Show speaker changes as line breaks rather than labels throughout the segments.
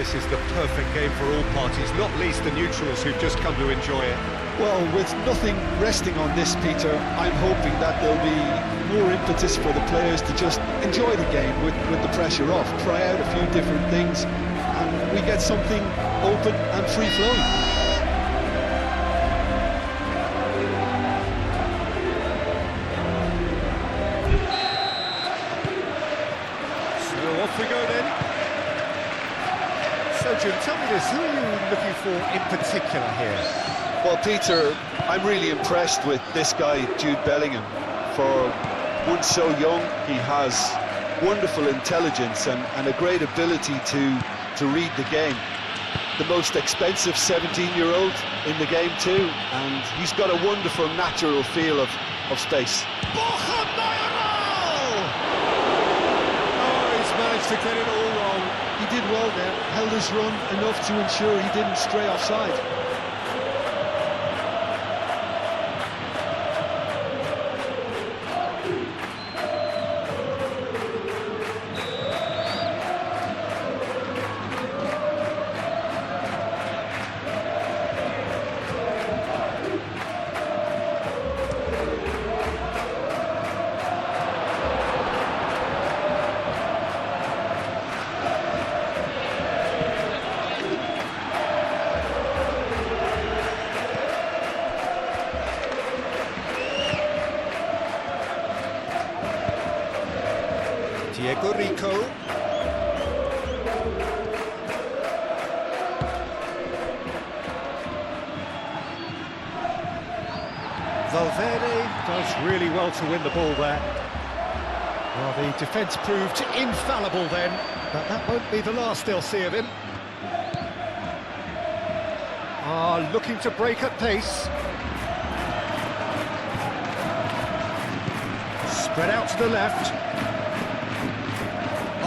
this is the perfect game for all parties, not least the neutrals who've just come to enjoy it.
Well, with nothing resting on this, Peter, I'm hoping that there'll be more impetus for the players to just enjoy the game with the pressure off, try out a few different things, and we get something open and free-flowing.
So off we go then. So Jim, tell me this, who are you looking for in particular here?
Well, Peter, I'm really impressed with this guy, Jude Bellingham. For one so young, he has wonderful intelligence and a great ability to read the game. The most expensive 17-year-old in the game too, and he's got a wonderful natural feel of space.
Oh, he's managed to get it all wrong.
He did well there, held his run enough to ensure he didn't stray offside.
Diego Rico. Valverde does really well to win the ball there. Well, the defence proved infallible then, but that won't be the last they'll see of him. Looking to break at pace. Spread out to the left.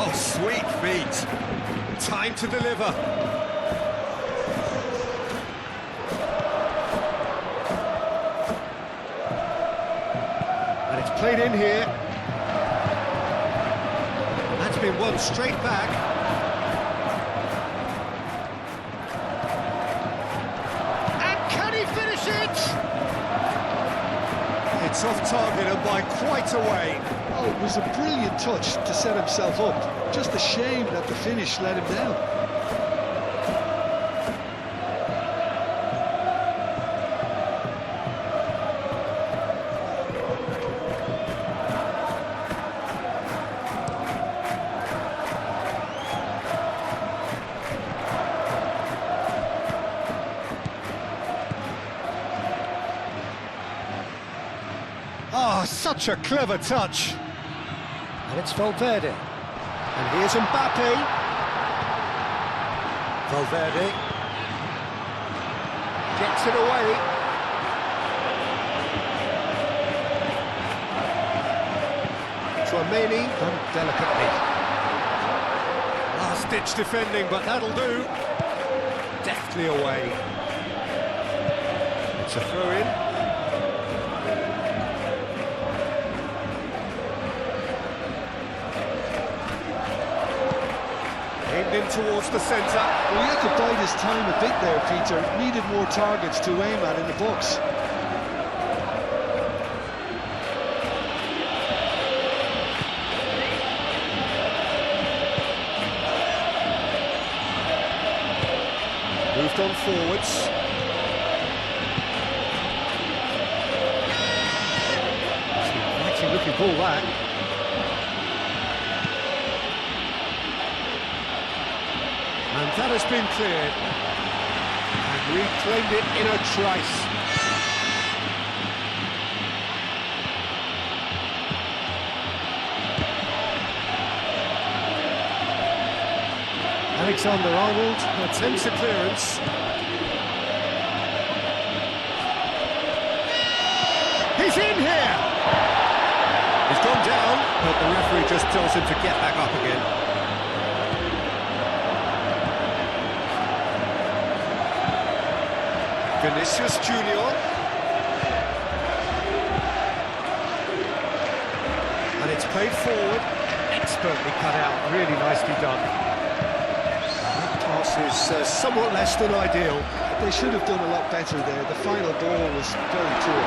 Oh, sweet feet. Time to deliver. And it's played in here. That's been won straight back. And can he finish it? It's off target and by quite a way.
Oh, it was a brilliant touch to set himself up. Just a shame that the finish let him down.
Oh, such a clever touch. And it's Valverde. And here's Mbappe. Valverde. Gets it away. Tchouameni done delicately. Last-ditch defending, but that'll do. Deftly away. It's a throw-in. In towards the centre.
Well, he had to bide his time a bit there, Peter. Needed more targets to aim at in the box.
Moved on forwards. It's an exciting looking ball that. And that has been cleared, and reclaimed it in a trice. Alexander-Arnold attempts a clearance. He's in here! He's gone down, but the referee just tells him to get back up again. Vinicius Junior. And it's played forward, expertly cut out, really nicely done. That pass is somewhat less than ideal.
They should have done a lot better there. The final ball was very poor.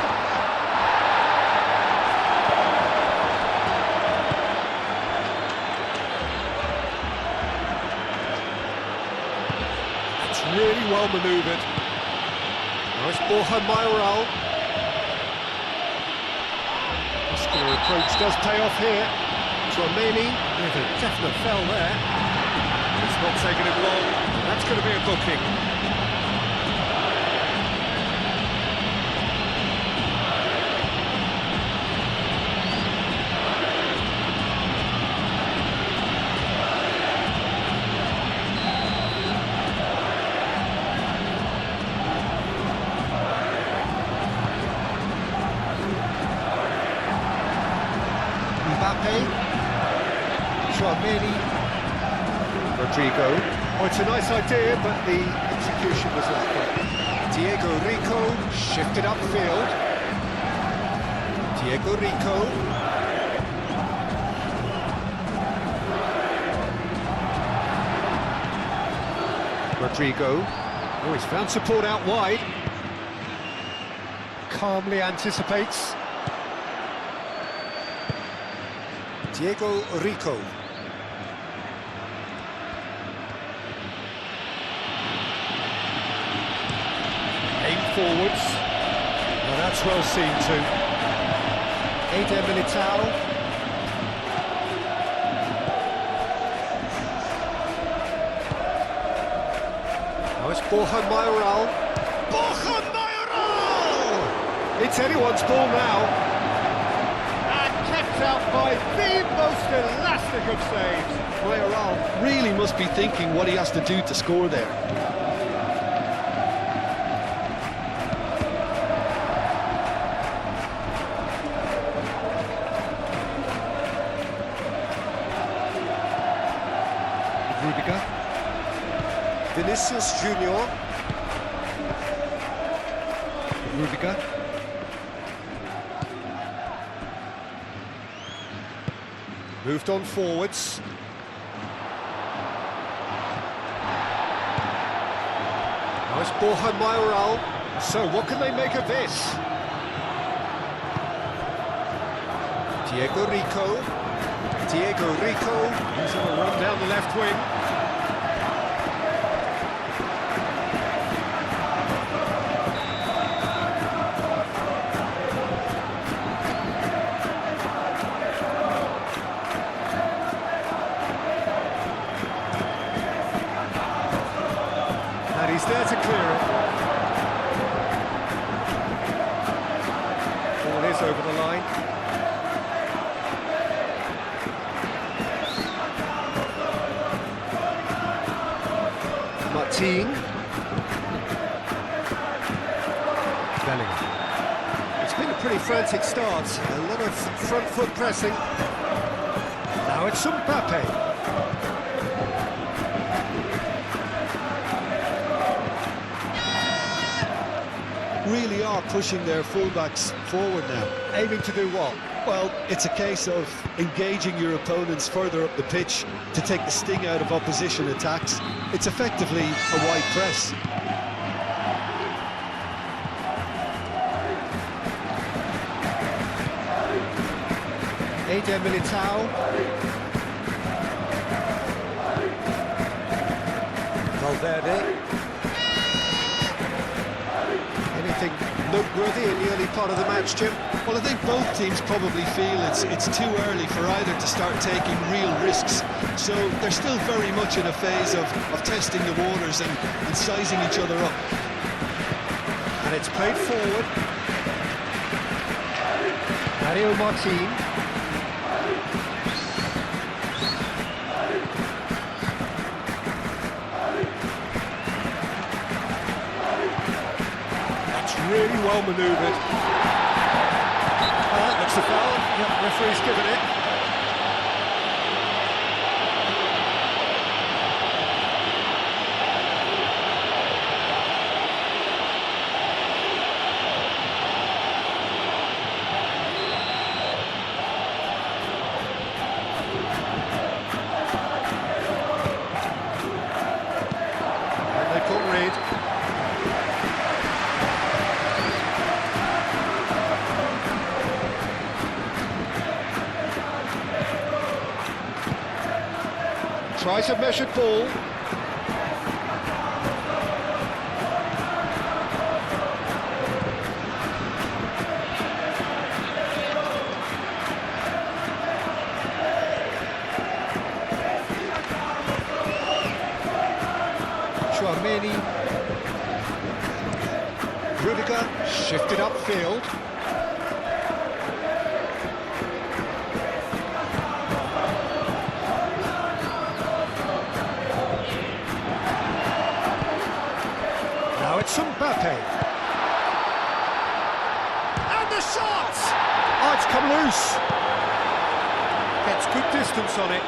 That's really well manoeuvred. Nice ball home by Oral. Muscular approach does pay off here. Tchouaméni with a definite fell there. It's not taking him long. That's going to be a booking. Tchouaméni, Rodrigo. Oh, it's a nice idea, but the execution was lacking. Diego Rico shifted upfield. Diego Rico. Rodrigo. Oh, he's found support out wide. Calmly anticipates. Diego Rico. Aim forwards. Well, that's well seen too. Eder Militao. Nice ball home by Oral. Ball home by Oral! It's anyone's ball now. Out by the most elastic of saves.
Mayoral really must be thinking what he has to do to score there.
Rudiger. Vinicius Junior. Rudiger. Moved on forwards. Nice ball home by Oral. So what can they make of this? Diego Rico. Diego Rico. He's on a run down the left wing. He's there to clear it. Ball is over the line. Martin. Bellingham. It's been a pretty frantic start. A lot of front foot pressing. Now it's Mbappe.
Really are pushing their fullbacks forward now.
Aiming to do what?
Well, it's a case of engaging your opponents further up the pitch to take the sting out of opposition attacks. It's effectively a wide press.
Eder Militao. Valverde. Anything noteworthy in the early part of the match, Jim?
Well, I think both teams probably feel it's too early for either to start taking real risks. So they're still very much in a phase of testing the waters and sizing each other up.
And it's played forward. Mario Martin. Really well manoeuvred. That looks a foul. Yep, referee's given it. Tries a measured ball. Rudiger shifted upfield. Now it's Mbappe. And the shot! Oh, it's come loose. Gets good distance on it.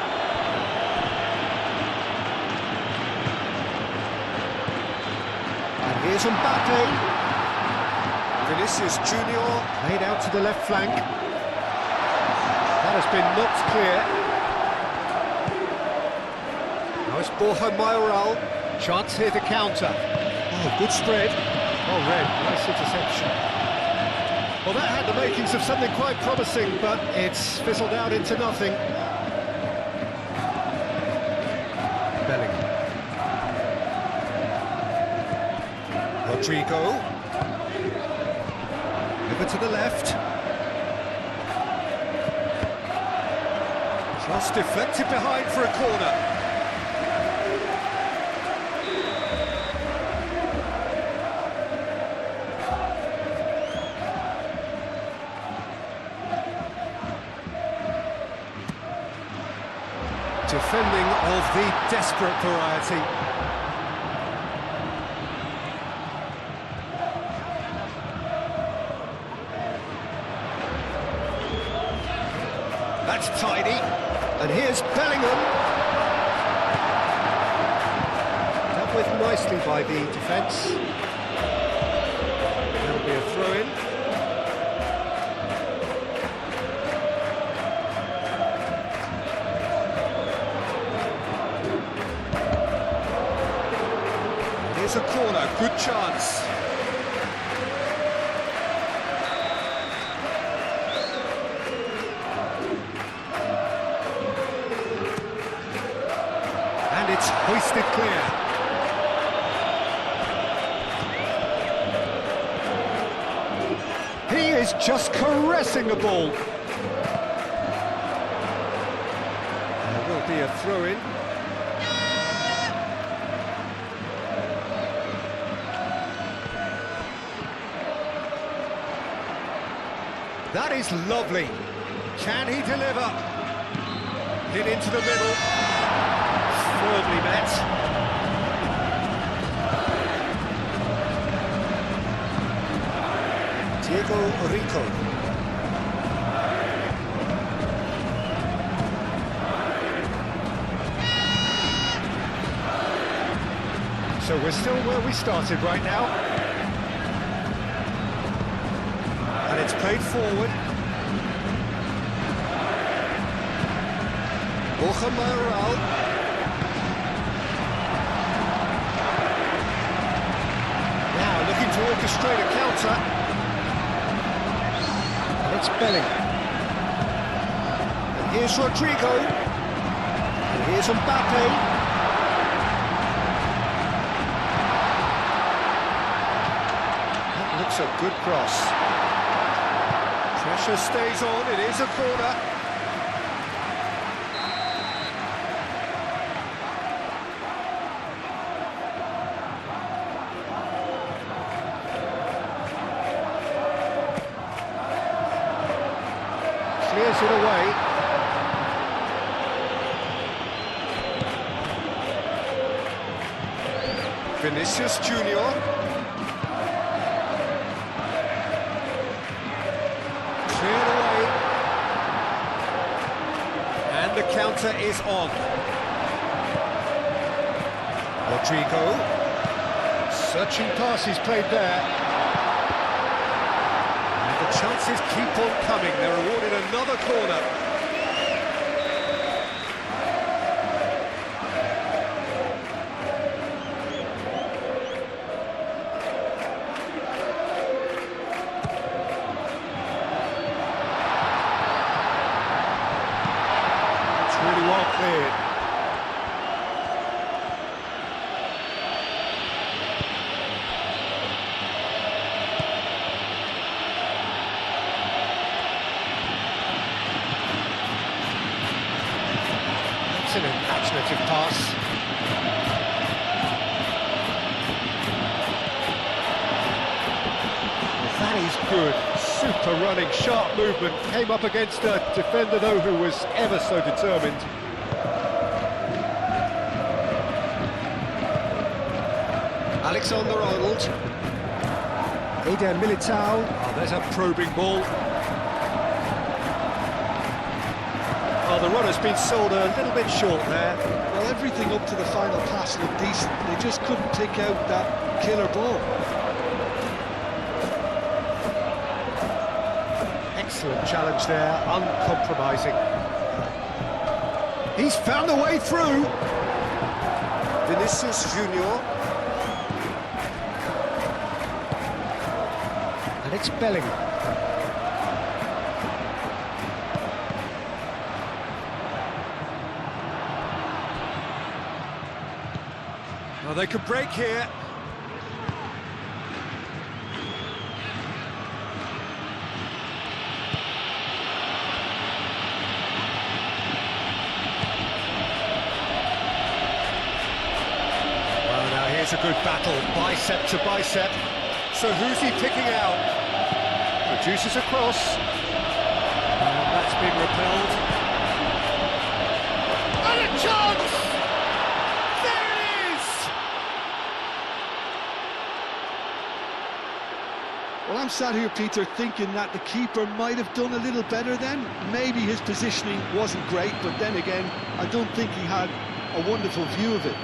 Here's Mbappe. Vinicius Junior laid out to the left flank. That has been knocked clear. Now it's Borja Mayoral. Chance here to counter. Oh, good spread. Oh, Red, nice interception. Well, that had the makings of something quite promising, but it's fizzled out into nothing. Bellingham. Rodrigo. Over to the left. Cross deflected behind for a corner. Defending of the desperate variety. That's tidy, and here's Bellingham. Dealt with nicely by the defence. That'll be a throw-in. Here's a corner, good chance. It's hoisted clear. He is just caressing the ball. There will be a throw-in. That is lovely. Can he deliver? Hit into the middle. Firmly met. Diego Rico. So we're still where we started right now. And it's played forward. Borja Mayoral. To orchestrate a counter. And it's Bellingham. And here's Rodrigo. And here's Mbappe. That looks a good cross. Pressure stays on, it is a corner. Clears it away. Vinicius Junior. Cleared away. And the counter is on. Rodrigo. Searching pass is played there. The chances keep on coming. They're awarded another corner. It's really well cleared. good, super running, sharp movement, came up against a defender though who was ever so determined. Alexander-Arnold. Eder Militao. Oh, there's a probing ball. Oh, the runner's been sold a little bit short there.
Well, everything up to the final pass looked decent. They just couldn't pick out that killer ball.
Excellent challenge there, uncompromising. He's found a way through. Vinicius Junior. And it's Bellingham. Well, they could break here. Well, now here's a good battle, bicep to bicep. So who's he picking out? Produces a cross. And that's been repelled. And a chance! There it is!
Well, I'm sat here, Peter, thinking that the keeper might have done a little better then. Maybe his positioning wasn't great, but then again, I don't think he had a wonderful view of it.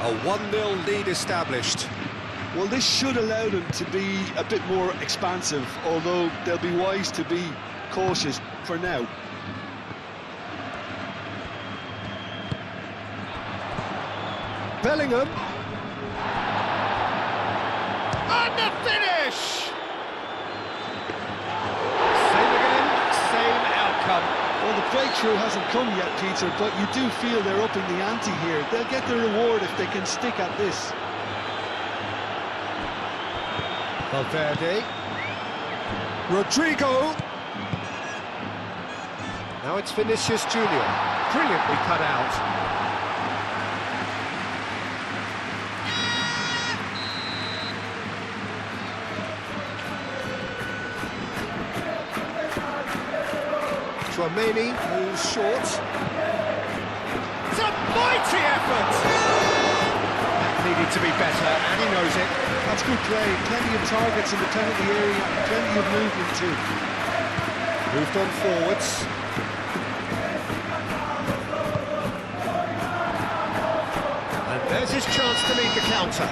A 1-0 lead established.
Well, this should allow them to be a bit more expansive, although they'll be wise to be cautious for now.
Bellingham. And the finish! Same again, same outcome.
Well, the breakthrough hasn't come yet, Peter, but you do feel they're upping the ante here. They'll get the reward if they can stick at this.
Valverde. Rodrigo. Now it's Vinicius Junior. Brilliantly cut out. Chouameni moves short. It's a mighty effort! That needed to be better, and he knows it.
That's good play. Plenty of targets in the penalty area, and plenty of movement too.
Moved on forwards. And there's his chance to lead the counter.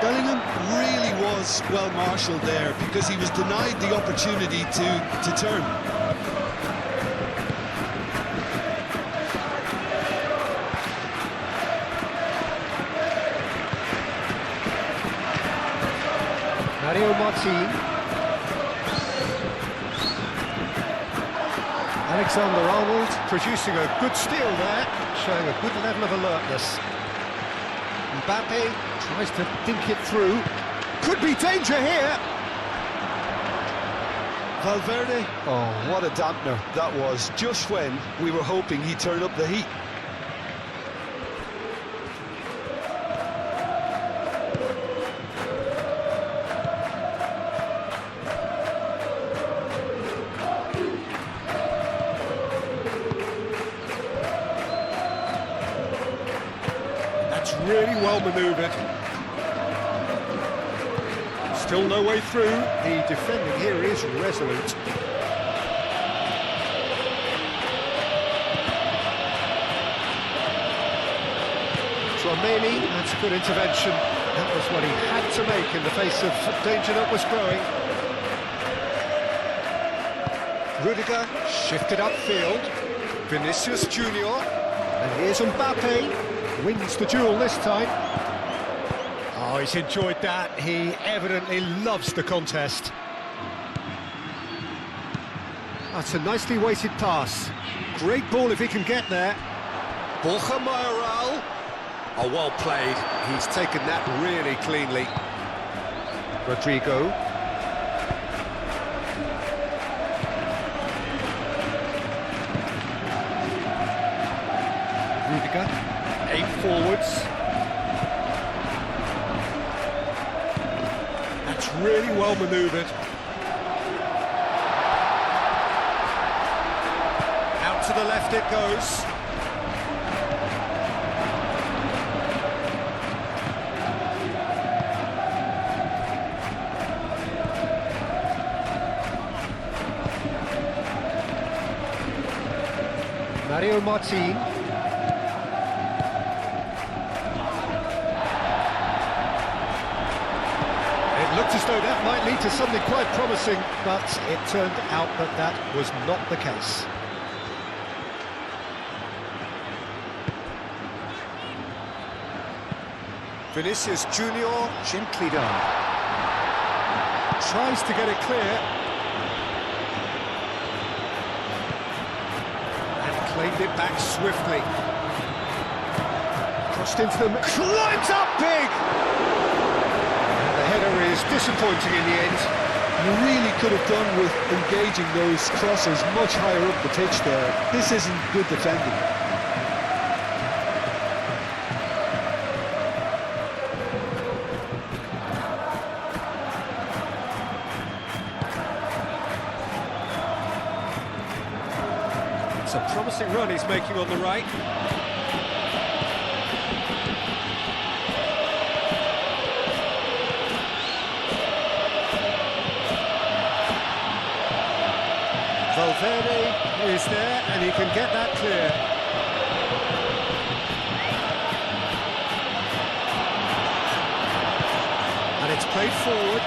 Bellingham really was well marshalled there because he was denied the opportunity to turn.
Mario Martin. Alexander-Arnold producing a good steal there, showing a good level of alertness. Mbappe tries to think it through. Could be danger here.
Valverde, oh, what a dampener that was, just when we were hoping he'd turn up the heat.
That's really well manoeuvred. Still no way through. The defending here is resolute. Chouameni, that's a good intervention. That was what he had to make in the face of danger that was growing. Rudiger shifted upfield. Vinicius Junior. And here's Mbappe. Wins the duel this time. Oh, he's enjoyed that. He evidently loves the contest. That's a nicely weighted pass. Great ball if he can get there. Borja Mayoral. Oh, well played. He's taken that really cleanly. Rodrigo. Rudiger. 8 forwards. That's really well manoeuvred. Out to the left it goes. Mario Martin. It looked as though that might lead to something quite promising, but it turned out that that was not the case. Vinicius Junior, gently done. Tries to get it clear. Claimed it back swiftly. Crossed into them, climbs up big! And the header is disappointing in the end.
You really could have done with engaging those crosses much higher up the pitch there. This isn't good defending.
It's a promising run he's making on the right. Valverde is there and he can get that clear. And it's played forward.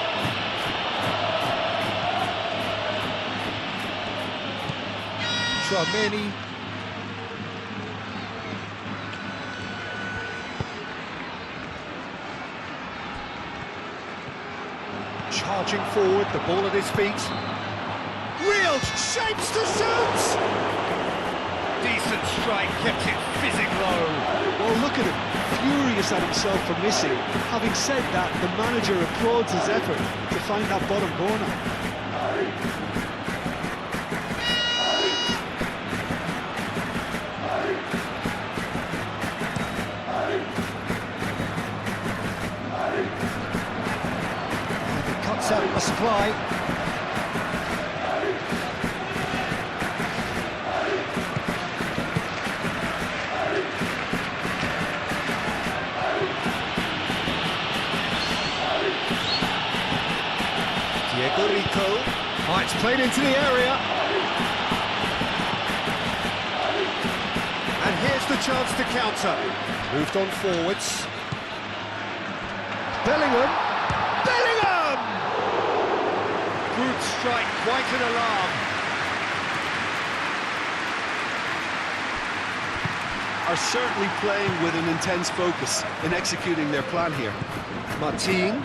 Many. Charging forward, the ball at his feet. Real shapes to shoot! Decent strike, kept it fizzing low.
Well, look at him, furious at himself for missing. Having said that, the manager applauds his effort to find that bottom corner.
Out a supply. Diego Rico. Oh, it's played into the area. And here's the chance to counter. Moved on forwards. Bellingham. Good strike, quite an alarm.
Are certainly playing with an intense focus in executing their plan here.
Martin.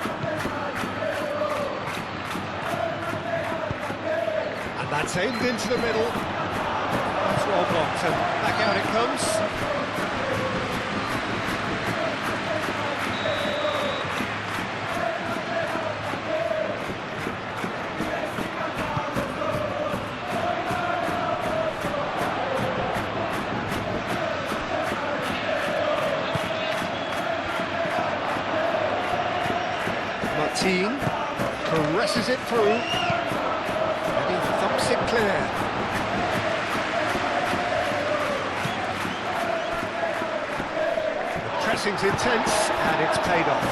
And that's aimed into the middle. That's well blocked, and back out it comes. Martin caresses it through, and he thumps it clear. The pressing's intense, and it's paid off.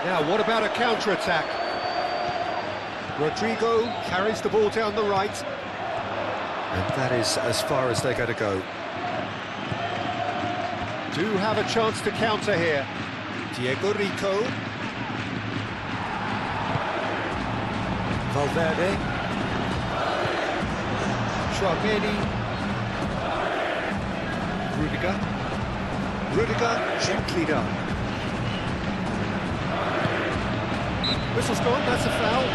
Now, what about a counter-attack? Rodrigo carries the ball down the right. And that is as far as they're going to go. Do have a chance to counter here. Diego Rico. Valverde. Chouameni. Rudiger gently done. Whistle's gone, that's a foul.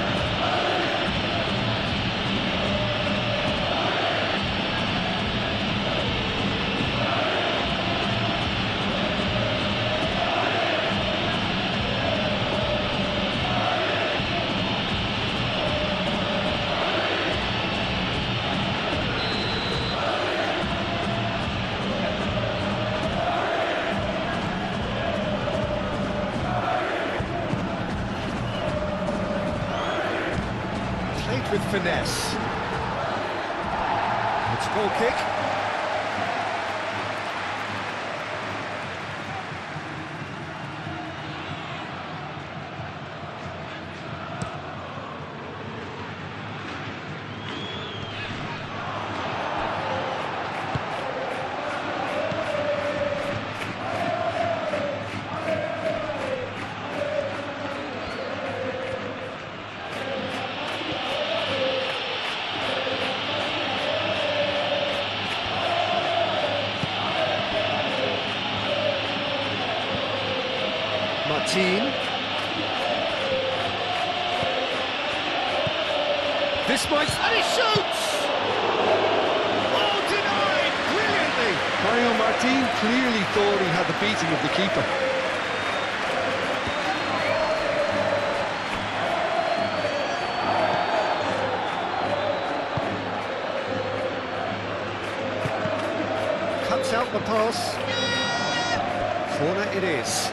With finesse. It's a goal kick. Martin. This might... and he shoots! Oh, denied! Brilliantly!
Mario Martin clearly thought he had the beating of the keeper.
Cuts out the pass. Corner it is.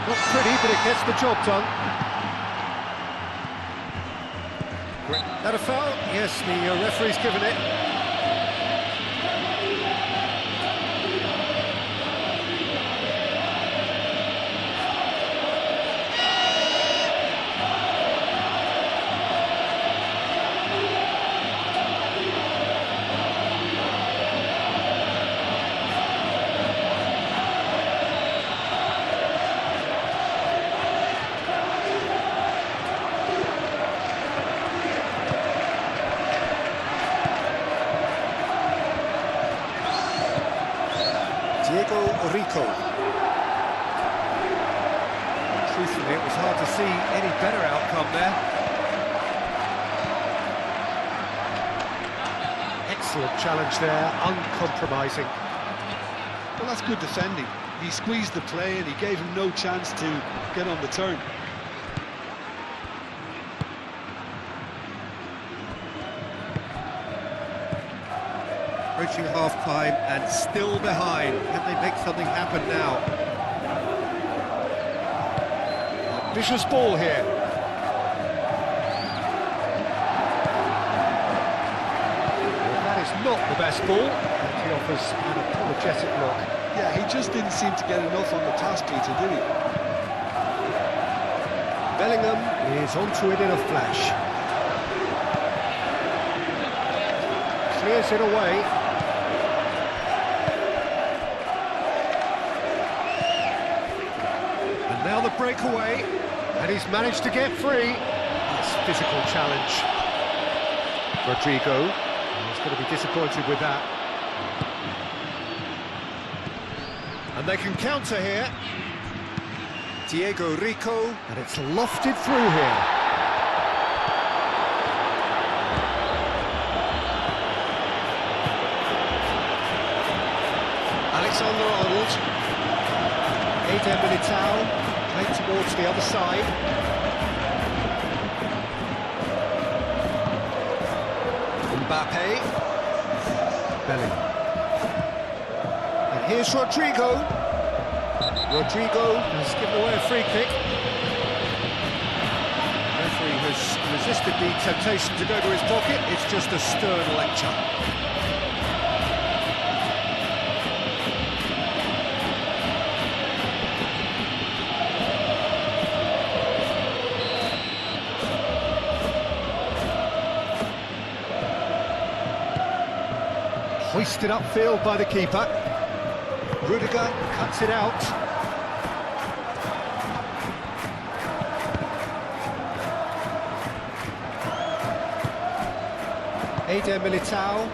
Not pretty, but it gets the job done. That a foul? Yes, the referee's given it. Diego Rico. Truthfully, it was hard to see any better outcome there. Excellent challenge there, uncompromising.
Well, that's good defending. He squeezed the play and he gave him no chance to get on the turn.
Approaching half-time and still behind. Can they make something happen now? Vicious ball here. Well, that is not the best ball. And he offers an apologetic look.
Yeah, he just didn't seem to get enough on the task, Peter, did he?
Bellingham is onto it in a flash. Clears it away. And now the breakaway, and he's managed to get free. Nice physical challenge. Rodrigo, he's going to be disappointed with that. And they can counter here. Diego Rico, and it's lofted through here. Alexander-Arnold. Eder Militao, played towards the other side. Mbappe. Bellingham. And here's Rodrigo. Rodrigo has given away a free kick. The referee has resisted the temptation to go to his pocket. It's just a stern lecture. Hoisted upfield by the keeper. Rudiger cuts it out. Eder Militao.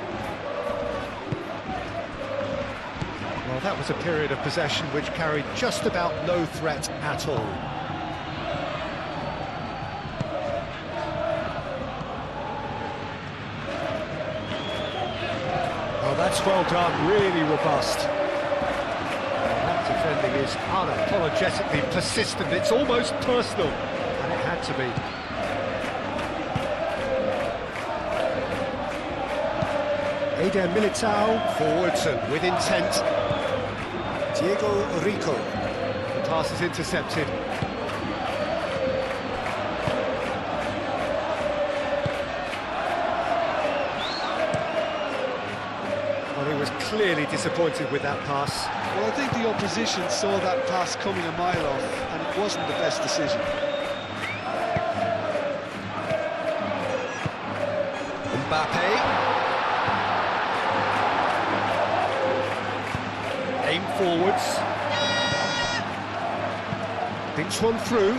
Well, that was a period of possession which carried just about no threat at all. Oh, that's well done, really robust. That defending is unapologetically persistent, it's almost personal, and it had to be. Eder Militao, forwards and with intent. Diego Rico. The pass is intercepted. Well, he was clearly disappointed with that pass.
Well, I think the opposition saw that pass coming a mile off, and it wasn't the best decision.
Mbappe. Aim forwards. Thinks one through,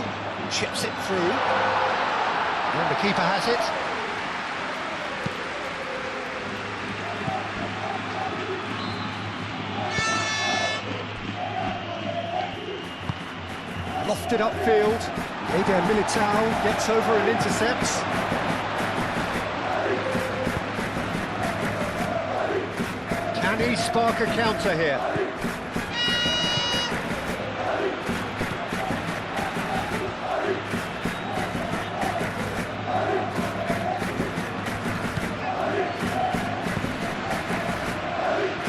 chips it through. And the keeper has it. Lofted upfield. Eder Militao gets over and intercepts. Can he spark a counter here?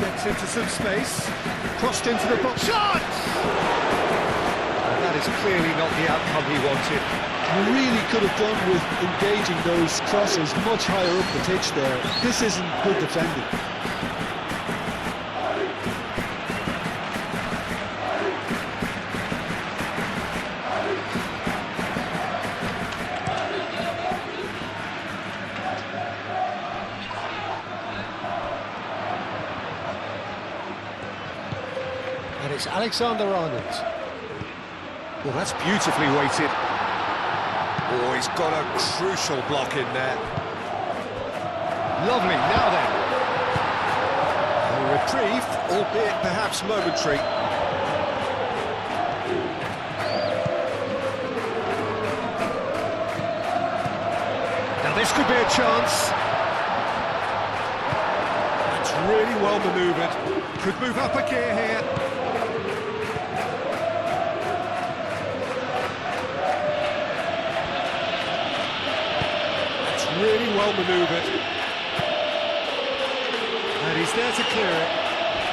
Gets into some space, crossed into the box. Shot! That is clearly not the outcome he wanted.
You really could have done with engaging those crosses much higher up the pitch there. This isn't good defending.
And it's Alexander-Arnold. Well, that's beautifully weighted. Oh, he's got a crucial block in there. Lovely, now then. A reprieve, albeit perhaps momentary. Now this could be a chance. That's really well manoeuvred. Could move up a gear here. Really well manoeuvred. And he's there to clear it.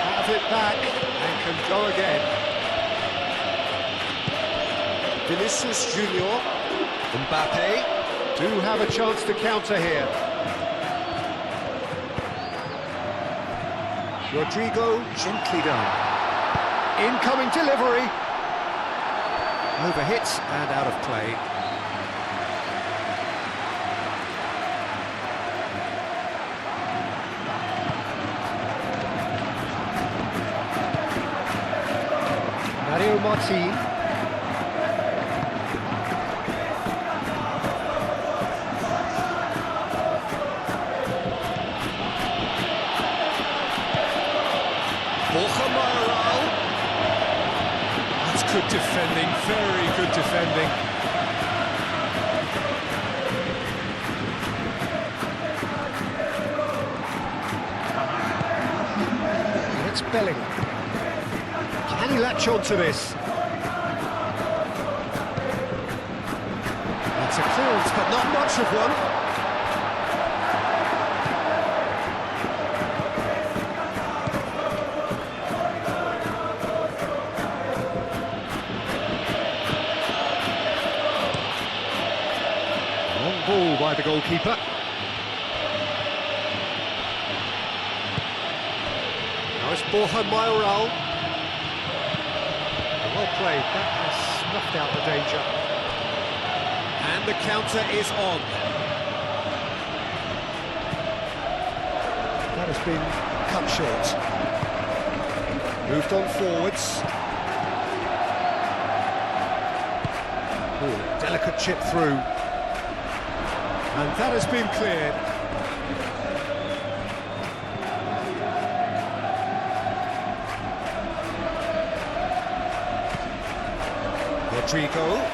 Have it back and can go again. Vinicius Junior. Mbappe do have a chance to counter here. Rodrigo gently done. Incoming delivery. Overhit and out of play. Mario Martin. Borja Mayoral. That's good defending, very good defending. It's Bellingham. Can he latch on to this? It's a clearance, but not much of one. Long ball by the goalkeeper. Now it's Borja Mayoral. Well played, that has snuffed out the danger. And the counter is on. That has been cut short. Moved on forwards. Ooh, delicate chip through. And that has been cleared. Rodrigo.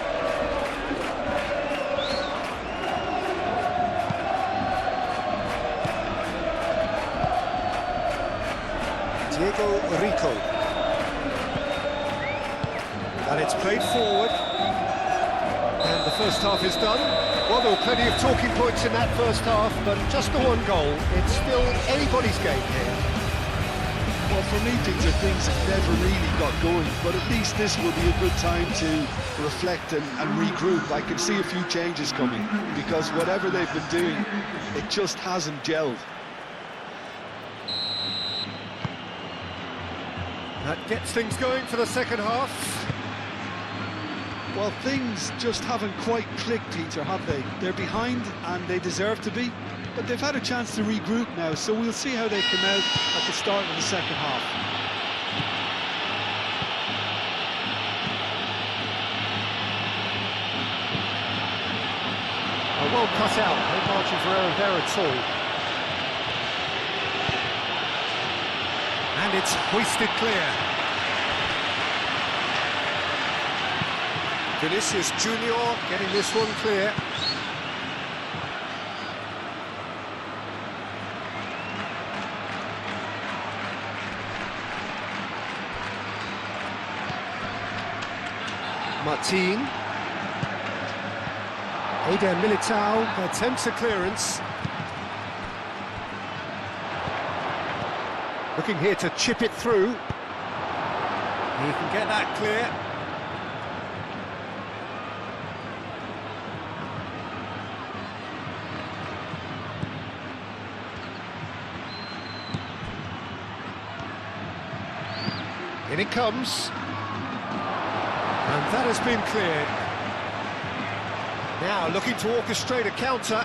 Diego Rico. And it's played forward. And the first half is done. Well, there were plenty of talking points in that first half, but just the one goal. It's still anybody's game here.
Well, for me, Peter, things have never really got going, but at least this will be a good time to reflect and regroup. I can see a few changes coming, because whatever they've been doing, it just hasn't gelled.
That gets things going for the second half.
Well, things just haven't quite clicked, Peter, have they? They're behind, and they deserve to be, but they've had a chance to regroup now, so we'll see how they come out at the start of the second half.
Well cut out, no margin for error there at all. And it's hoisted clear. Vinicius Junior getting this one clear. Martin. Eder Militao attempts a clearance. Looking here to chip it through. He can get that clear. In it comes. And that has been cleared. Now looking to orchestrate a counter.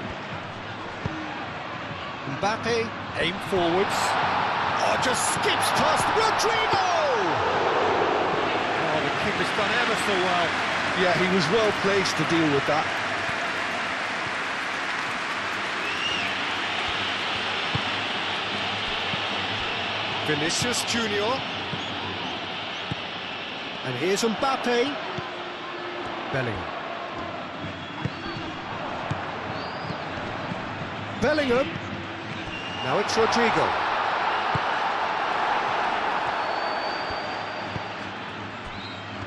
Mbappe, aim forwards. Oh, just skips past Rodrigo! Oh, the keeper's done ever so well.
Yeah, he was well placed to deal with that.
Vinicius Junior. And here's Mbappe. Bellingham. Bellingham. Now it's Rodrigo.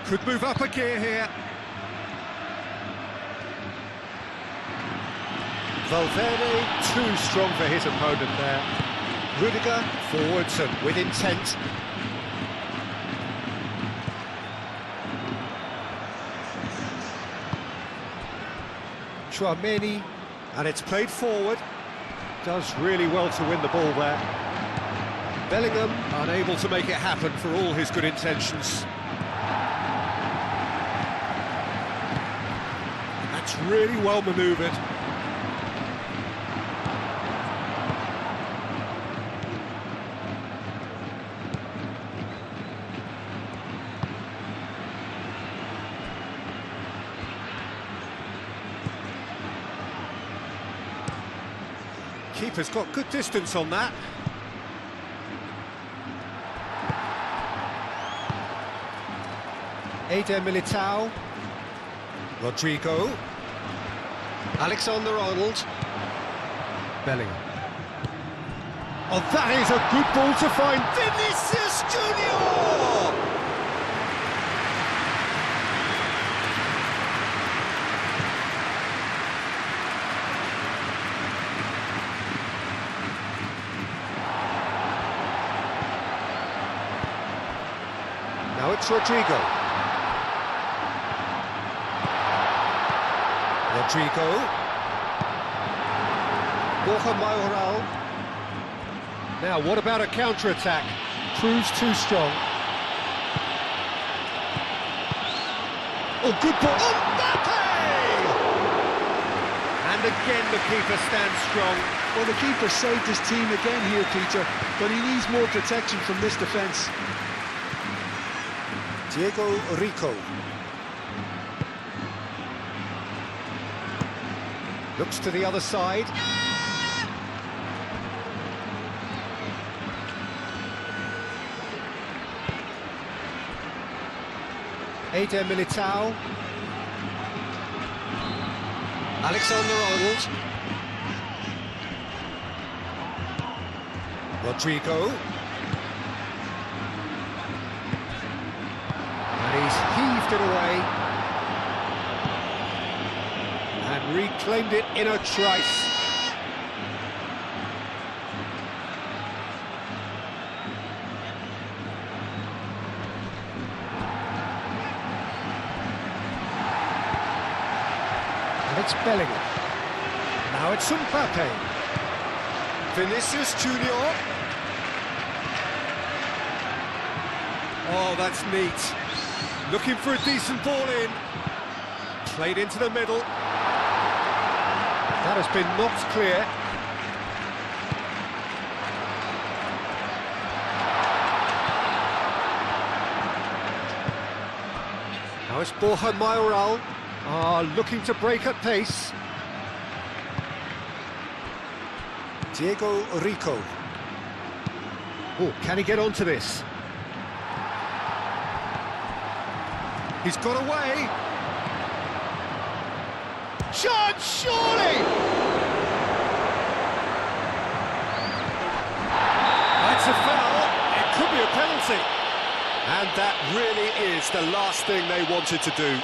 Could move up a gear here. Valverde too strong for his opponent there. Rudiger forwards and with intent. Chouameni, and it's played forward. Does really well to win the ball there. Bellingham unable to make it happen for all his good intentions. That's really well manoeuvred. Keeper's got good distance on that. Eder Militao. Rodrigo. Alexander-Arnold. Bellingham. Oh, that is a good ball to find. Vinicius Junior! Now it's Rodrigo. Borja Mayoral. Now, what about a counter-attack? Proves too strong. Oh, good ball. Mbappe! And And again the keeper stands strong.
Well, the keeper saved his team again here, Peter, but he needs more protection from this defence.
Diego Rico. Looks to the other side. Eder Militao. Alexander-Arnold. Rodrigo. And he's heaved it away. And reclaimed it in a trice. And it's Bellingham. Now it's Mbappe. Vinicius Junior. Oh, that's neat. Looking for a decent ball in. Played into the middle. That has been knocked clear. Now it's Borja Mayoral. Looking to break at pace. Diego Rico. Oh, can he get onto this? He's got away. Chance, surely! That's a foul. It could be a penalty. And that really is the last thing they wanted to do.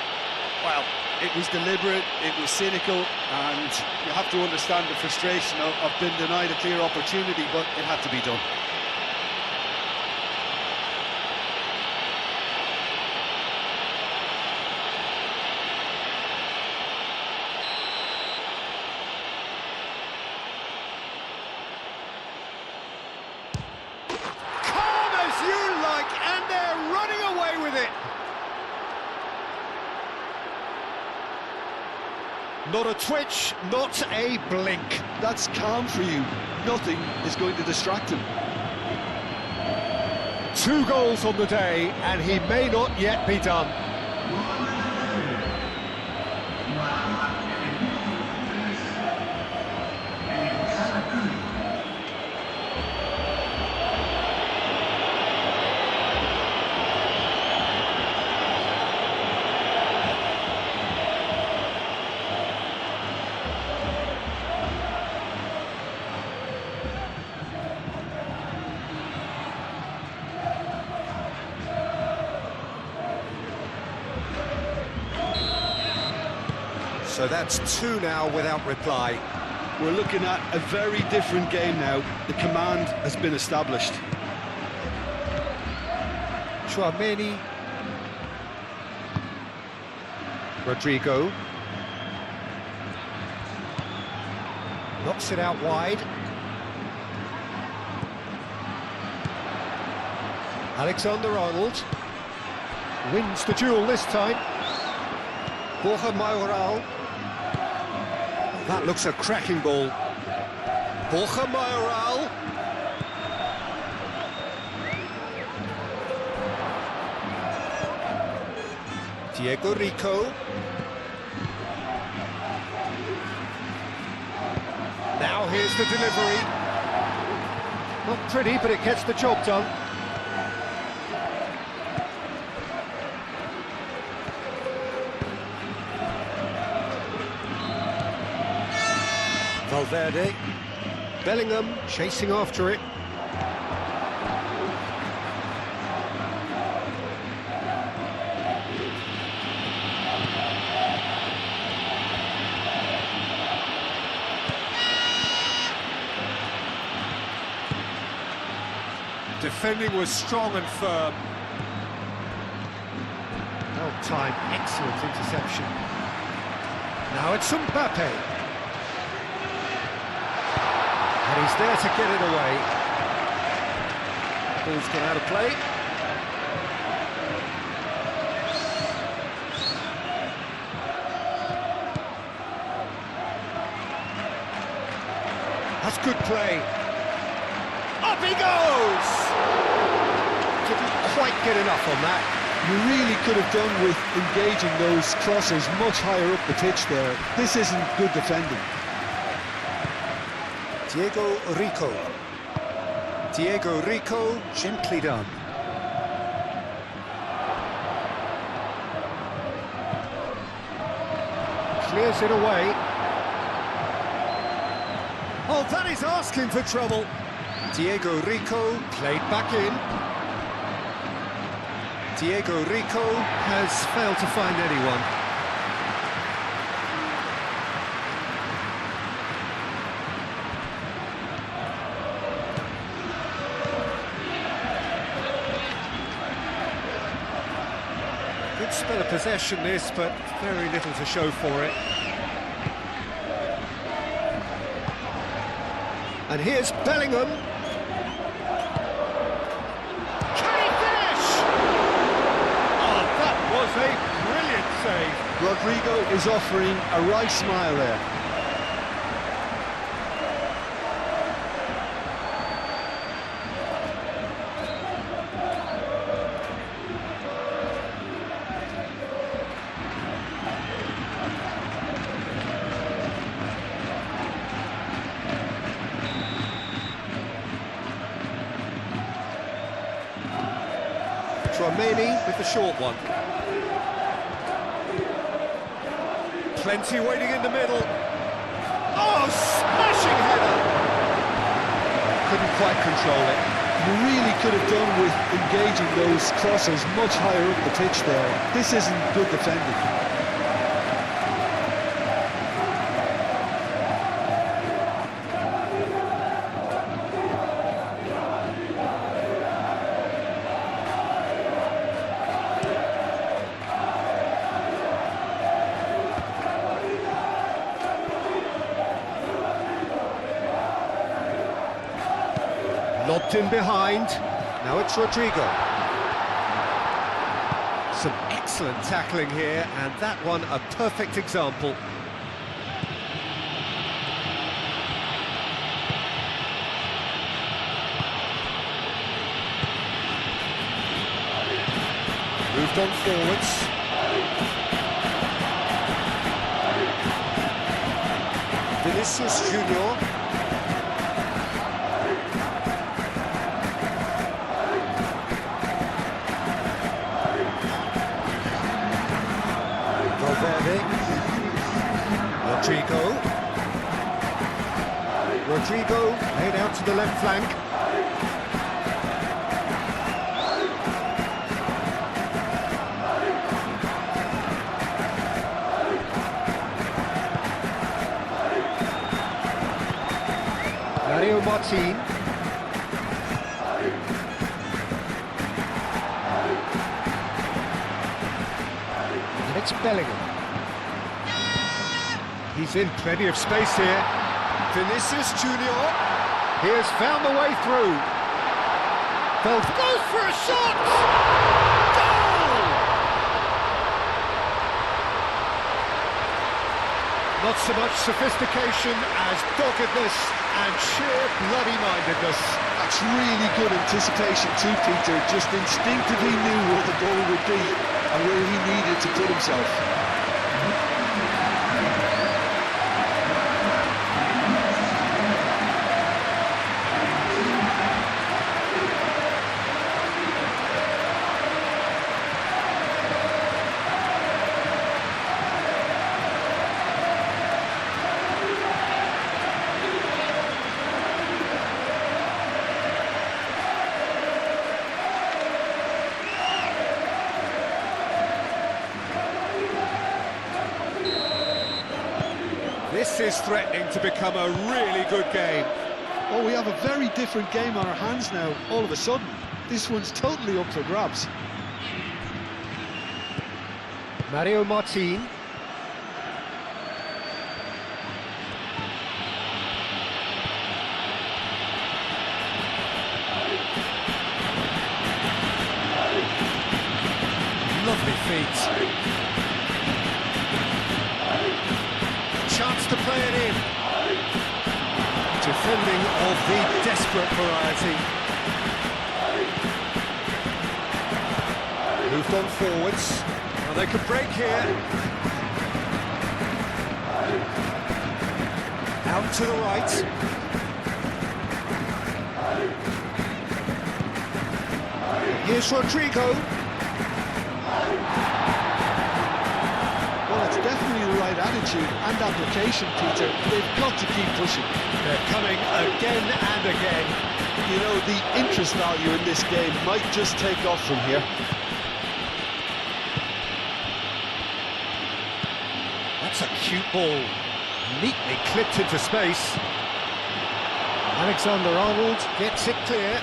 Well, it was deliberate, it was cynical, and you have to understand the frustration of being denied a clear opportunity, but it had to be done.
Calm as you like, and they're running away with it. Not a twitch, not a blink.
That's calm for you. Nothing is going to distract him.
2 goals on the day, and he may not yet be done. So that's 2 now without reply.
We're looking at a very different game now. The command has been established.
Chouameni. Rodrigo. Knocks it out wide. Alexander-Arnold. Wins the duel this time. Borja Mayoral. That looks a cracking ball. Borja Mayoral. Diego Rico. Now here's the delivery. Not pretty, but it gets the job done. Valverde. Bellingham chasing after it. Defending was strong and firm. Well timed, excellent interception. Now it's Mbappe. And he's there to get it away. Ball's gone out of play. That's good play. Up he goes! Didn't quite get enough on that.
You really could have done with engaging those crosses much higher up the pitch there. This isn't good defending.
Diego Rico, gently done. Clears it away. Oh, that is asking for trouble. Diego Rico played back in. Diego Rico has failed to find anyone. Good spell of possession this, but very little to show for it. And here's Bellingham. Can he finish? Oh, that was a brilliant save.
Rodrigo is offering a right smile there.
Tramini with the short one. Plenty waiting in the middle. Oh, smashing header! Couldn't quite control it.
You really could have done with engaging those crosses much higher up the pitch there. This isn't good defending.
Lobbed in behind. Now it's Rodrigo. Some excellent tackling here, and that one a perfect example. Moved on forwards. Vinicius Junior. Rodrigo laid out to the left flank. Mario Martin. And it's Bellingham. He's in plenty of space here. Vinicius Junior. He has found the way through. Goes for a shot! Goal! Not so much sophistication as doggedness and sheer bloody-mindedness.
That's really good anticipation too, Peter. Just instinctively knew where the ball would be and where he needed to put himself.
This is threatening to become a really good game.
Oh, we have a very different game on our hands now, all of a sudden. This one's totally up for grabs.
Mario Martin. Lovely feet. Chance to play it in. Defending of the desperate variety. Moved on forwards. Well, they could break here. Out to the right. Here's Rodrigo.
Well, it's definitely the right attitude and application, Peter. They've got to keep pushing.
They're coming again and again.
You know, the interest value in this game might just take off from here.
That's a cute ball. Neatly clipped into space. Alexander-Arnold gets it clear.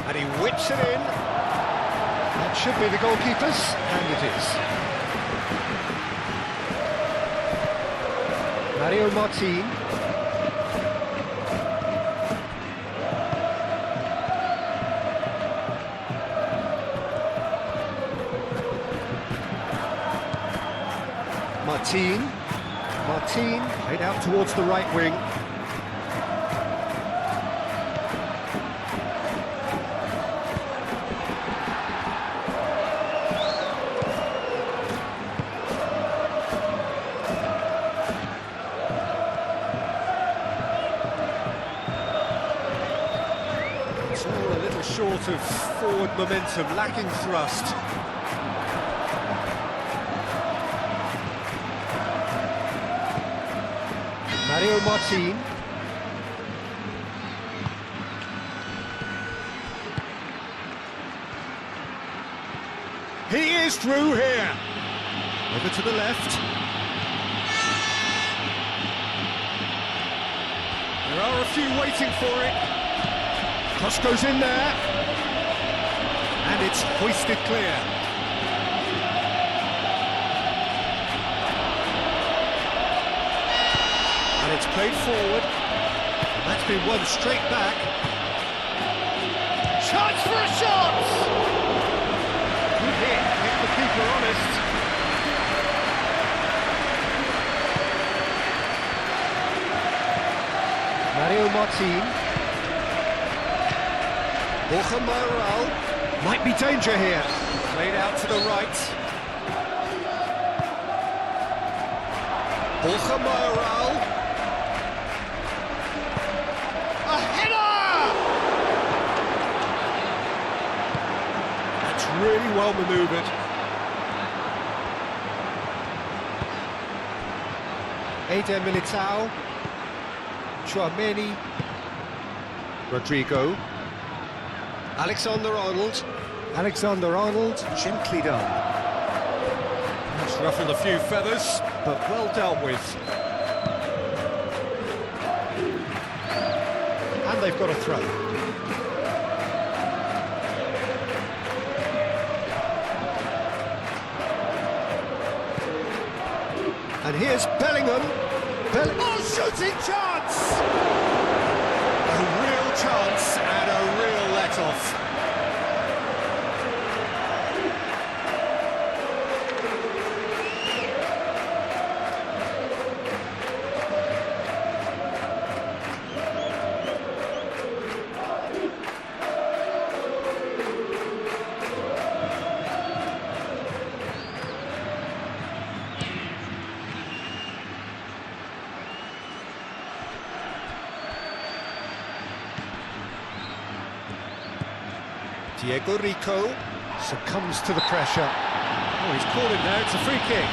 And he whips it in. That should be the goalkeeper's, and it is. Mario Martin. Martin, played out towards the right wing. It's all a little short of forward momentum, lacking thrust. Mario Martin. He is through here. Over to the left. There are a few waiting for it. Cross goes in there. And it's hoisted clear. It's played forward, and that's been won straight back. Chance for a shot! Good hit, kept the keeper honest. Mario Martin. Borja Mayoral. Might be danger here. Played out to the right. Borja Mayoral. Really well manoeuvred. Eder Militao, Chouameni, Rodrigo, Alexander-Arnold, gently done. That's ruffled a few feathers, but well dealt with. And they've got a throw. And here's Bellingham. Oh, shooting chance! A real chance and a real let-off. Diego Rico succumbs to the pressure. Oh, he's called it there, it's a free kick.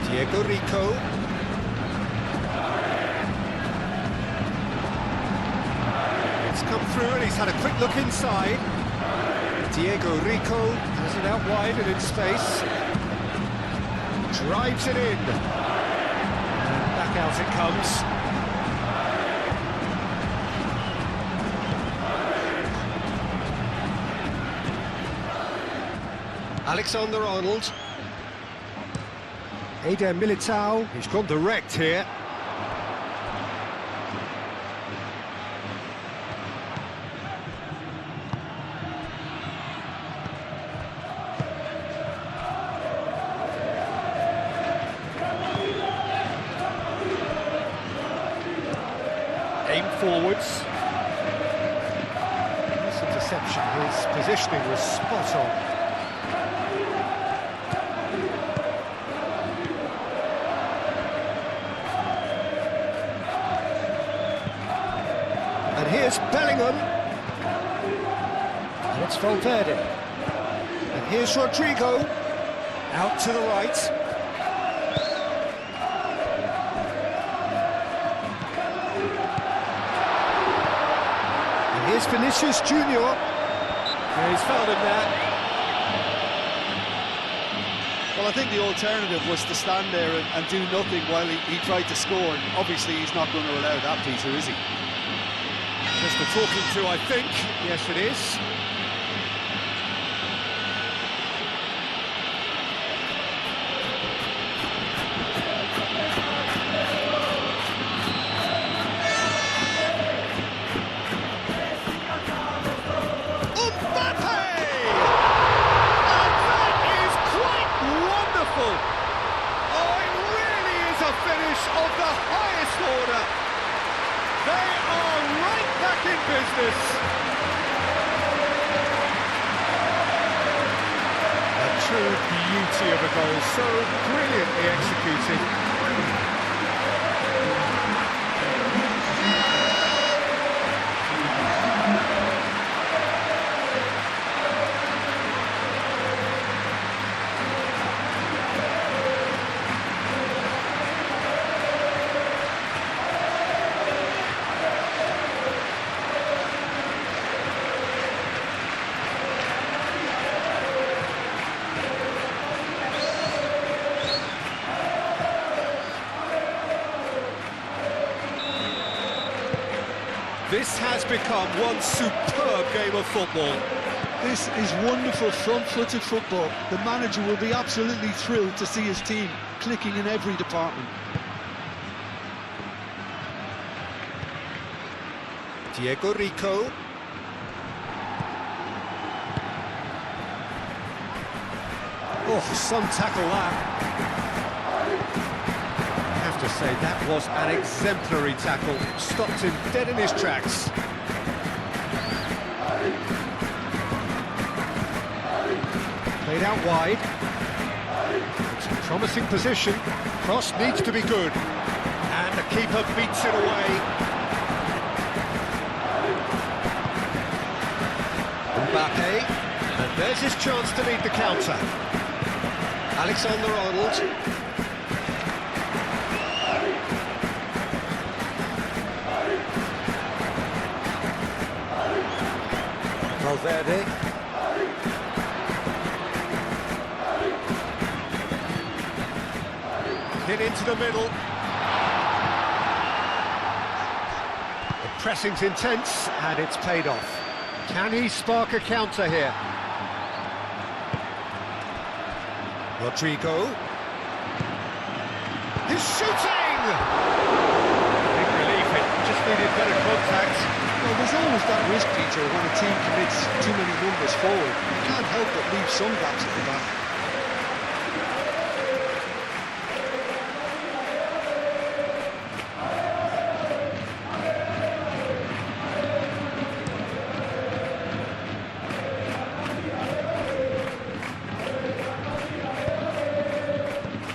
Diego Rico. Come through and he's had a quick look inside. Diego Rico has it out wide and in space. Drives it in. And back out it comes. Alexander-Arnold. Eder Militao, he's gone direct here. Aim forwards. This interception, his positioning was spot on. And here's Bellingham. And it's Valverde. And here's Rodrigo. Out to the right. And here's Vinicius Junior. And he's found him there.
Well, I think the alternative was to stand there and do nothing while he tried to score. And obviously, he's not going to allow that, Peter, is he?
Just the talking to, I think. Yes, it is. Mbappe! And that is quite wonderful. Oh, it really is a finish of the highest order. They are right back in business. A true beauty of a goal, so brilliantly executed. This has become one superb game of football.
This is wonderful front-footed football. The manager will be absolutely thrilled to see his team clicking in every department.
Diego Rico. Oh, some tackle that. I have to say, that was an exemplary tackle. Stopped him dead in his tracks. Played out wide. It's a promising position. Cross needs to be good. And the keeper beats it away. Mbappe. And there's his chance to lead the counter. Alexander-Arnold. Valverde. Hit into the middle. The pressing's intense and it's paid off. Can he spark a counter here? Rodrigo. He's shooting! Big relief, it just needed better contact.
Well, there's always that risk, Peter, when a team commits too many numbers forward. You can't help but leave some gaps at the back.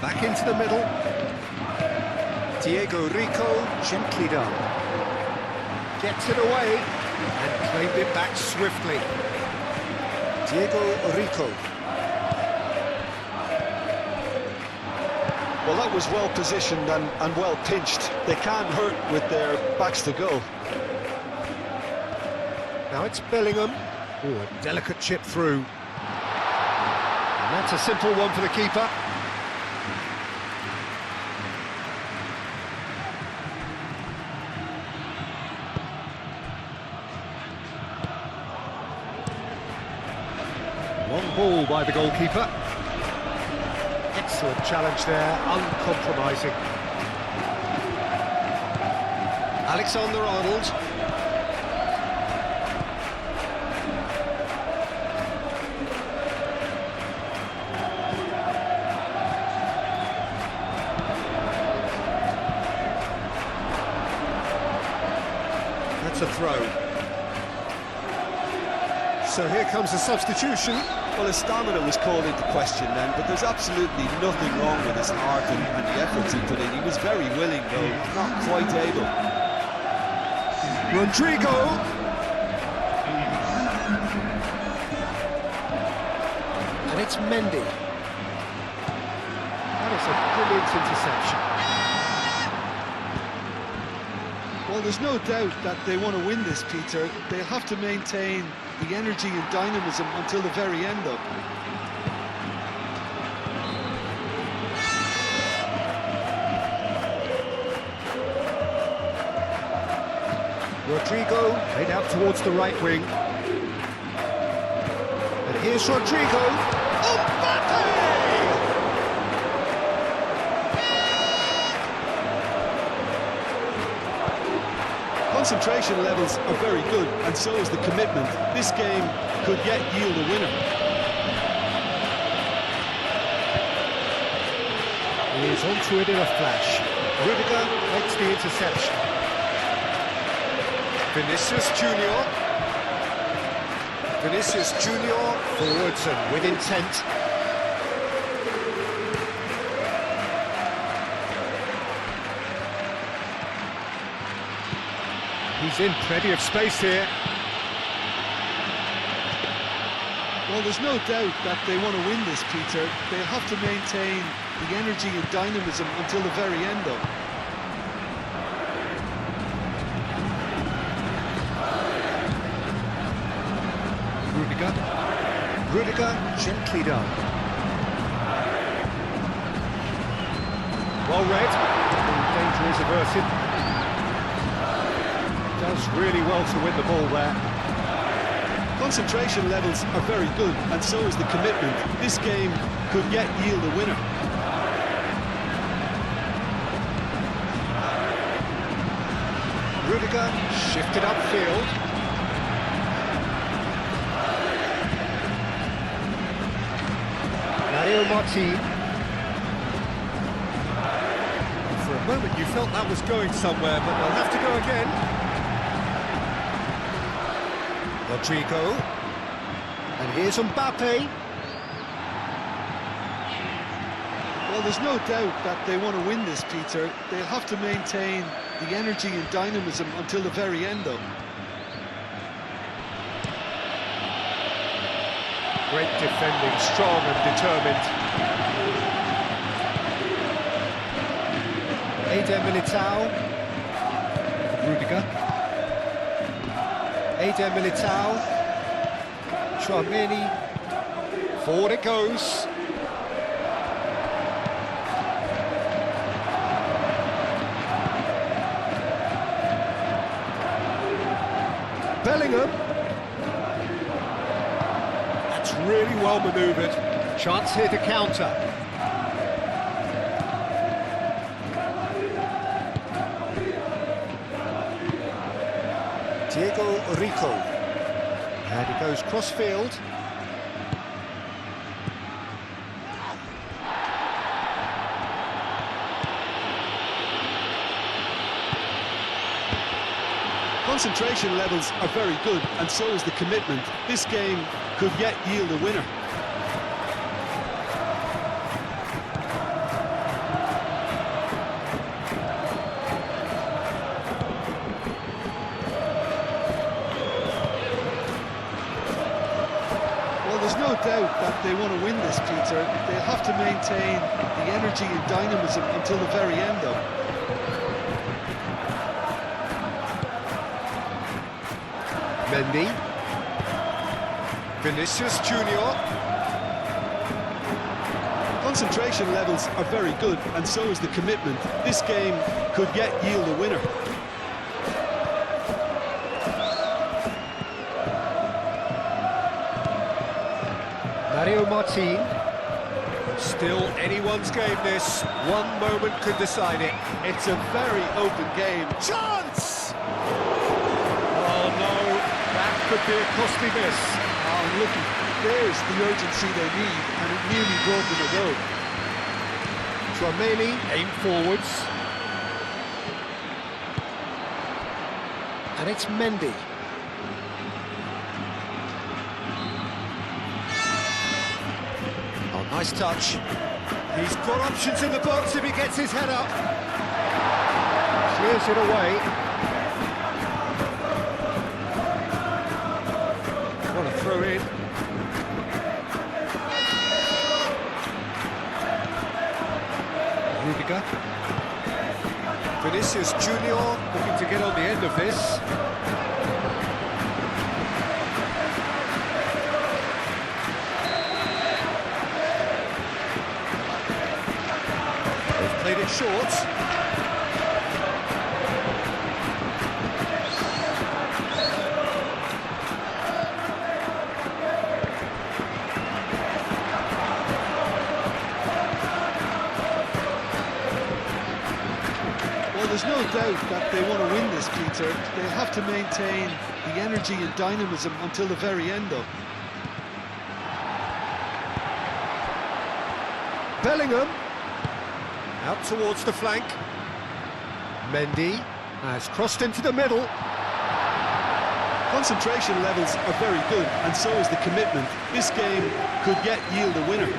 Back into the middle. Diego Rico, gently done. Gets it away and claimed it back swiftly. Diego Rico.
Well, that was well positioned and well pinched. They can't hurt with their backs to goal.
Now it's Bellingham. Oh, a delicate chip through. And that's a simple one for the keeper. Long ball by the goalkeeper. Excellent challenge there, uncompromising. Alexander-Arnold. That's a throw. So here comes a substitution.
Well, his stamina was called into question then, but there's absolutely nothing wrong with his heart and the efforts he put in. He was very willing, though not quite able.
Rodrigo. And it's Mendy. That is a brilliant interception.
Well, there's no doubt that they want to win this, Peter. They'll have to maintain the energy and dynamism until the very end, though.
Rodrigo played out towards the right wing. And here's Rodrigo.
Concentration levels are very good, and so is the commitment. This game could yet yield a winner.
He is onto it in a flash. Rudiger makes the interception. Vinicius Junior. Vinicius Junior forwards and with intent. He's in plenty of space here.
Well, there's no doubt that they want to win this, Peter. They'll have to maintain the energy and dynamism until the very end, though.
Rudiger gently done. Well read. Danger is averted. Does really well to win the ball there.
Concentration levels are very good, and so is the commitment. This game could yet yield a winner.
Rudiger shifted upfield. Mario Martin. For a moment you felt that was going somewhere, but they'll have to go again. Rodrigo. And here's Mbappe.
Well, there's no doubt that they want to win this, Peter. They'll have to maintain the energy and dynamism until the very end, though.
Great defending, strong and determined. Eder Militao. Rudiger. Eder Militao. Tchouameni. Forward it goes. Bellingham. That's really well manoeuvred. Chance here to counter. Diego Rico. And he goes cross-field.
Concentration levels are very good, and so is the commitment. This game could yet yield a winner. Well, there's no doubt that they want to win this, Peter. They'll have to maintain the energy and dynamism until the very end, though.
Mendy. Vinicius Junior.
Concentration levels are very good, and so is the commitment. This game could yet yield a winner.
Mario Martin. Still anyone's game this. One moment could decide it.
It's a very open game.
Chance! Oh no, that could be a costly miss.
Oh, look, there's the urgency they need, and it nearly brought them a goal.
Trameli, aim forwards. And it's Mendy. Oh, nice touch. He's got options in the box if he gets his head up. Clears it away. What a throw in. Rudiger. Vinicius Junior looking to get on the end of this. They've played it short.
There's no doubt that they want to win this, Peter. They have to maintain the energy and dynamism until the very end, though.
Bellingham out towards the flank. Mendy has crossed into the middle.
Concentration levels are very good, and so is the commitment. This game could yet yield a winner.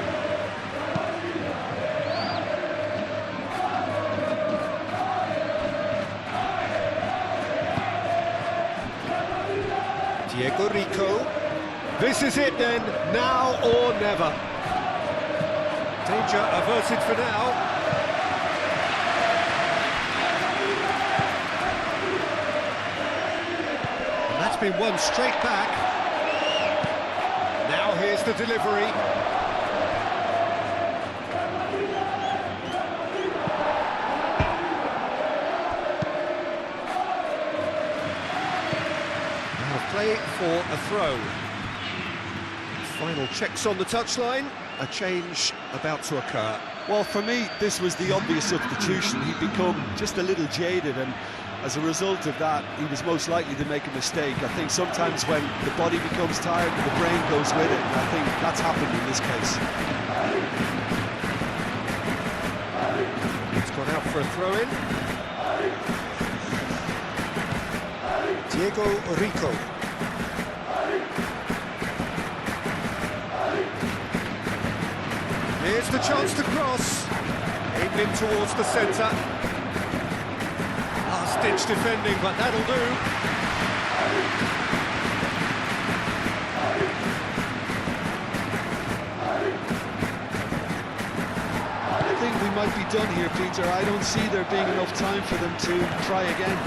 Diego Rico. This is it then, now or never. Danger averted for now. And that's been won straight back. Now here's the delivery. Play for a throw. Final checks on the touchline. A change about to occur.
Well, for me, this was the obvious substitution. He'd become just a little jaded, and as a result of that, he was most likely to make a mistake. I think sometimes when the body becomes tired, the brain goes with it. I think that's happened in this case.
It's gone out for a throw-in. Diego Rico. Here's the chance to cross. Aimed in towards the centre. Last-ditch defending, but that'll do.
I think we might be done here, Peter. I don't see there being enough time for them to try again.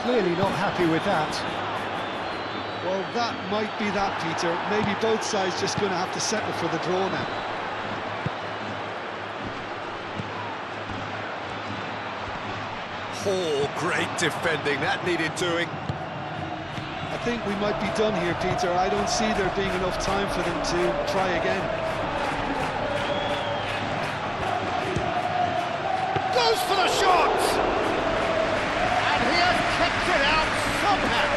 Clearly not happy with that.
Well, that might be that, Peter. Maybe both sides just going to have to settle for the draw now.
Oh, great defending. That needed doing.
I think we might be done here, Peter. I don't see there being enough time for them to try again.
Goes for the shot! And he has kicked it out somehow.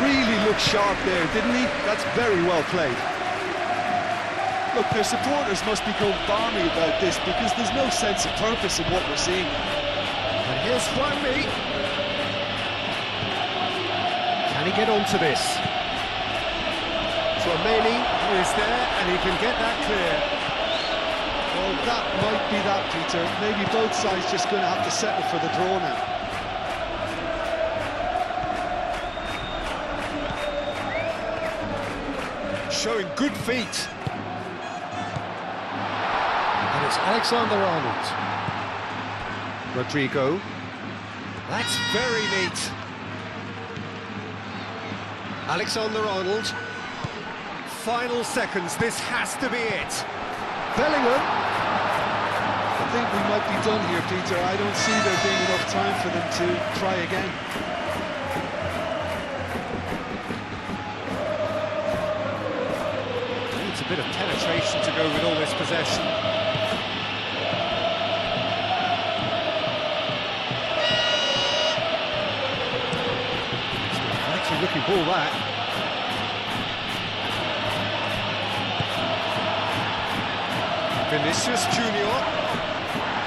Really looked sharp there, didn't he? That's very well played. Look, their supporters must be going balmy about this because there's no sense of purpose in what we're seeing.
And here's Frantic. Can he get onto this? Trameli is there and he can get that clear.
Well, that might be that, Peter. Maybe both sides just going to have to settle for the draw now.
Showing good feet. And it's Alexander-Arnold. Rodrigo. That's very neat. Alexander-Arnold. Final seconds, this has to be it. Bellingham.
I think we might be done here, Peter. I don't see there being enough time for them to try again.
formation to go with all this possession. Actually looking ball that. Vinicius Junior.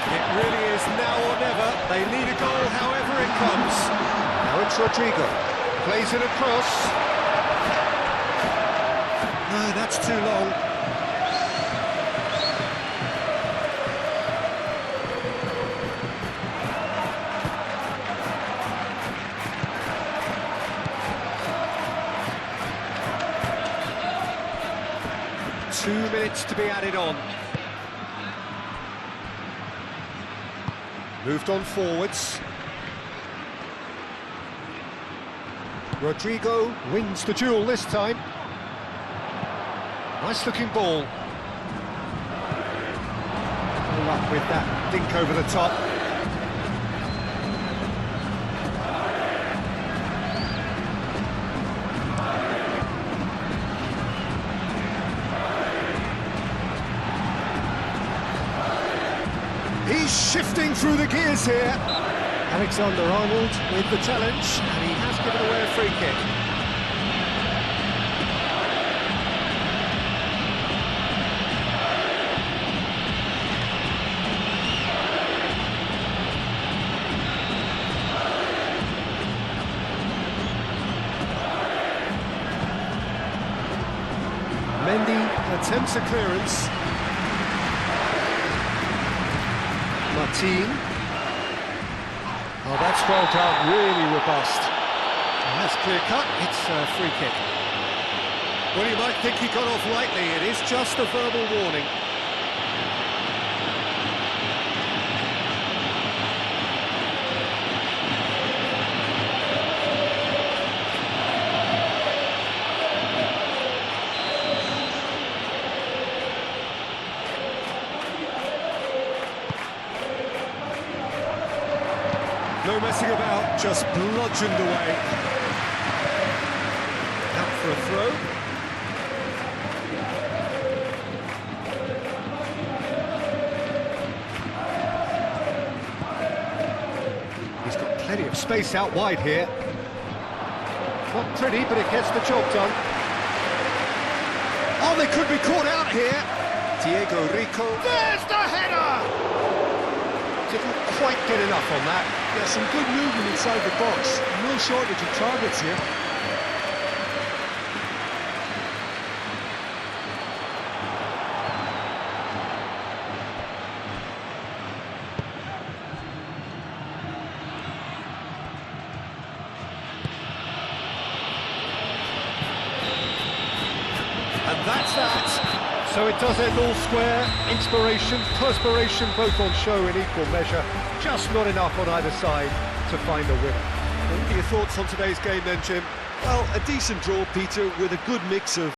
It really is now or never. They need a goal however it comes. Now it's Rodrigo. Plays it across. No, that's too long. Two minutes to be added on. Moved on forwards. Rodrigo wins the duel this time. Nice looking ball. All up with that dink over the top. He's shifting through the gears here. Alexander-Arnold with the challenge, and he has given away a free kick. Mendy attempts a clearance. Martin. Oh, that's well done, really robust. And that's clear cut, it's a free kick. Well, you might think he got off lightly, it is just a verbal warning. No messing about, just bludgeoned away. Out for a throw. He's got plenty of space out wide here. Not pretty, but it gets the job done. Oh, they could be caught out here. Diego Rico. There's the header! Didn't quite get enough on that.
Yeah, some good movement inside the box. No shortage of targets here.
And that's that. So it does end all square. Inspiration, perspiration, both on show in equal measure. Just not enough on either side to find a winner. What are your thoughts on today's game then, Jim?
Well, a decent draw, Peter, with a good mix of